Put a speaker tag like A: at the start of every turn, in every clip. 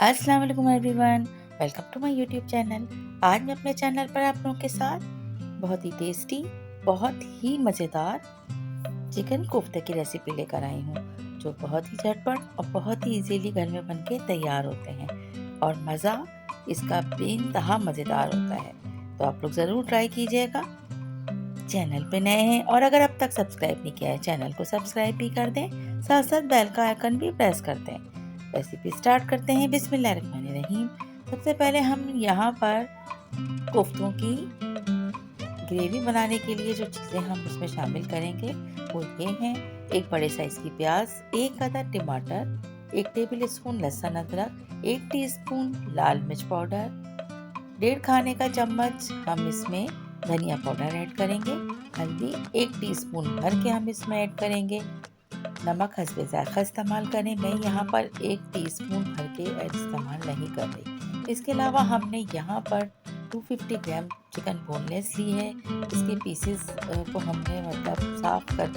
A: अस्सलाम वालेकुम everyone, welcome to my YouTube channel. आज मैं अपने चैनल पर आप लोगों के साथ बहुत ही टेस्टी, बहुत ही मज़ेदार चिकन कोफ्ते की रेसिपी लेकर आई हूँ, जो बहुत ही झटपट और बहुत ही इजीली घर में बनके तैयार होते हैं और मज़ा इसका बेइंतहा मज़ेदार होता है। तो आप लोग ज़रूर ट्राई कीजिएगा। चैनल पे नए हैं और अगर अब तक सब्सक्राइब नहीं किया है, चैनल को सब्सक्राइब भी कर दें, साथ साथ बेल का आइकन भी प्रेस कर दें। रेसिपी स्टार्ट करते हैं। बिस्मिल्लाहिर्रहमानिर्रहीम। सबसे पहले हम यहाँ पर कोफ्तों की ग्रेवी बनाने के लिए जो चीज़ें हम उसमें शामिल करेंगे वो ये हैं: एक बड़े साइज़ की प्याज, एक अदद टमाटर, 1 टेबल स्पून लहसुन अदरक, 1 टीस्पून लाल मिर्च पाउडर, 1.5 खाने का चम्मच हम इसमें धनिया पाउडर ऐड करेंगे, हल्दी 1 टीस्पून भर के हम इसमें ऐड करेंगे, नमक हस्बे ज़ायक़ा इस्तेमाल करें। मैं यहाँ पर 1 टीस्पून भर के इस्तेमाल नहीं कर रही। इसके अलावा हमने यहाँ पर 250 ग्राम चिकन बोनलेस ली है। इसके पीसेस को हमने साफ़ कर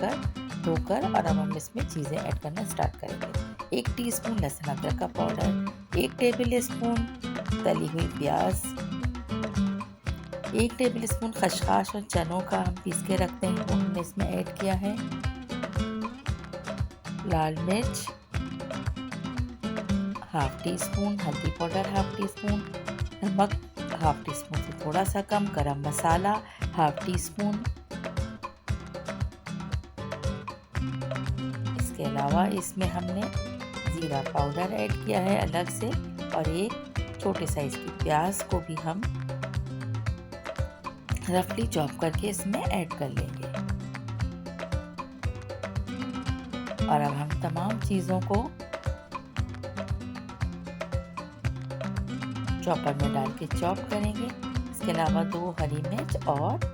A: धोकर और अब हम इसमें चीज़ें ऐड करना स्टार्ट करेंगे। 1 टीस्पून लहसुन अदरक का पाउडर, 1 टेबल स्पून तली हुई प्याज, 1 टेबल स्पून खसखस और चनों का हम पीस के रखते हैं वो हमने इसमें ऐड किया है, लाल मिर्च हाफ टी स्पून, हल्दी पाउडर हाफ टी स्पून, नमक हाफ टी स्पून से थोड़ा सा कम, गरम मसाला हाफ टी स्पून। इसके अलावा इसमें हमने जीरा पाउडर ऐड किया है अलग से और एक छोटे साइज की प्याज को भी हम रफली चॉप करके इसमें ऐड कर लेंगे। और अब हम तमाम चीज़ों को चॉपर में डाल के चॉप करेंगे। इसके अलावा 2 हरी मिर्च और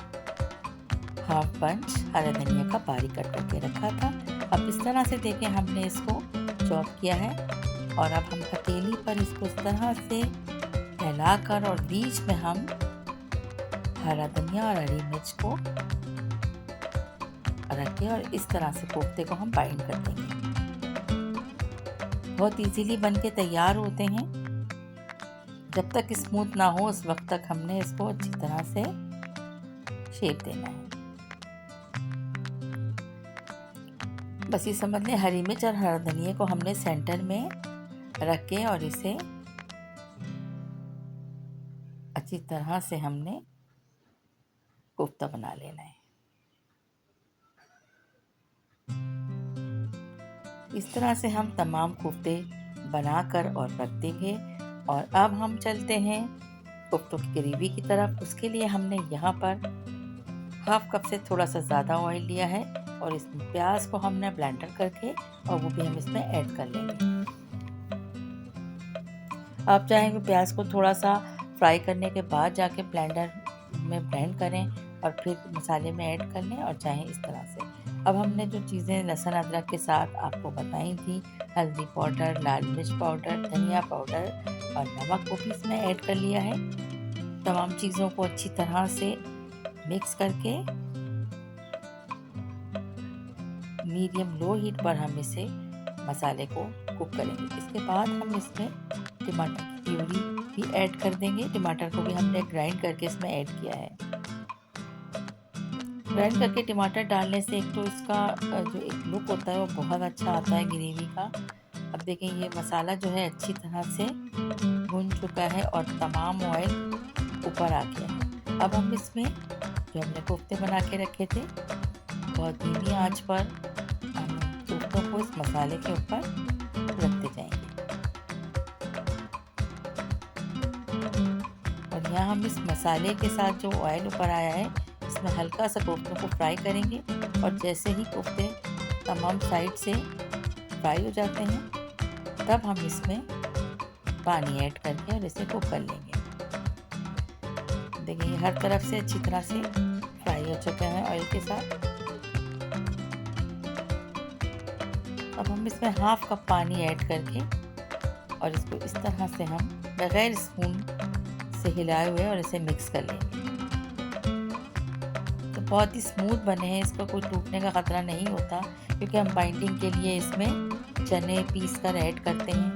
A: हाफ पंच हरा धनिया का बारीक कट करके रखा था। अब इस तरह से देखें हमने इसको चॉप किया है और अब हम हथेली पर इसको इस तरह से फैलाकर और बीच में हम हरा धनिया और हरी मिर्च को रख के और इस तरह से कोफ्ते को हम बाइंड कर देंगे। बहुत इजीली बनके तैयार होते हैं। जब तक स्मूथ ना हो उस वक्त तक हमने इसको अच्छी तरह से शेप देना है। बस ये समझ लें, हरी मिर्च और हरा धनिया को हमने सेंटर में रख के और इसे अच्छी तरह से हमने कोफ्ता बना लेना है। इस तरह से हम तमाम कोफ्ते बनाकर और रख देंगे। और अब हम चलते हैं कोफ्तों की ग्रेवी की तरफ। उसके लिए हमने यहाँ पर हाफ कप से थोड़ा सा ज़्यादा ऑयल लिया है और इस प्याज को हमने ब्लेंडर करके और वो भी हम इसमें ऐड कर लेंगे। आप चाहें तो प्याज को थोड़ा सा फ्राई करने के बाद जाके ब्लेंडर में ब्लेंड करें और फिर मसाले में ऐड कर लें, और चाहें इस तरह से। अब हमने जो चीज़ें लहसुन अदरक के साथ आपको बताई थी, हल्दी पाउडर, लाल मिर्च पाउडर, धनिया पाउडर और नमक को भी इसमें ऐड कर लिया है। तमाम चीज़ों को अच्छी तरह से मिक्स करके मीडियम लो हीट पर हम इसे मसाले को कुक करेंगे। इसके बाद हम इसमें टमाटर की प्यूरी भी ऐड कर देंगे। टमाटर को भी हमने ग्राइंड करके इसमें ऐड किया है। ग्राइंड करके टमाटर डालने से एक तो इसका जो एक लुक होता है वो बहुत अच्छा आता है ग्रेवी का। अब देखें ये मसाला जो है अच्छी तरह से भुन चुका है और तमाम ऑयल ऊपर आ गया है। अब हम इसमें जो हमने कोफ्ते बना के रखे थे बहुत धीमी आंच पर हम कोफ्तों को इस मसाले के ऊपर रखते जाएंगे। और यहाँ हम इस मसाले के साथ जो ऑयल ऊपर आया है इसमें हल्का सा कोफ्तों को फ्राई करेंगे और जैसे ही कोफ्ते तमाम साइड से फ्राई हो जाते हैं तब हम इसमें पानी ऐड करके और इसे कुक कर लेंगे। देखिए हर तरफ से अच्छी तरह से फ्राई हो चुके हैं ऑयल के साथ। अब हम इसमें हाफ कप पानी ऐड करके और इसको इस तरह से हम बगैर स्पून से हिलाए हुए और इसे मिक्स कर लेंगे। तो बहुत ही स्मूथ बने हैं, इसका कोई टूटने का ख़तरा नहीं होता क्योंकि हम बाइंडिंग के लिए इसमें चने पीस कर ऐड करते हैं।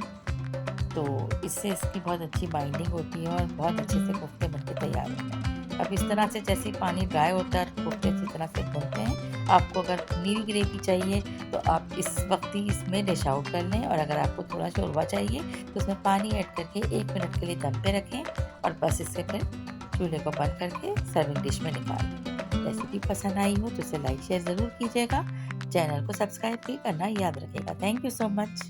A: तो इससे इसकी बहुत अच्छी बाइंडिंग होती है और बहुत अच्छे से कोफ्ते बनके तैयार होते हैं। अब इस तरह से जैसे ही पानी ड्राई होता है कोफ्ते अच्छी तरह से भूनते हैं। आपको अगर पनीर ग्रेवी चाहिए तो आप इस वक्त ही इसमें डिश आउट कर लें, और अगर आपको थोड़ा शोरबा चाहिए तो उसमें पानी ऐड करके 1 मिनट के लिए दम पे रखें और बस इससे फिर चूल्हे को बंद करके सर्विंग डिश में निकाल लें। रेसिपी पसंद आई हो तो इसे लाइक शेयर ज़रूर कीजिएगा। चैनल को सब्सक्राइब भी करना याद रखिएगा। Thank you so much.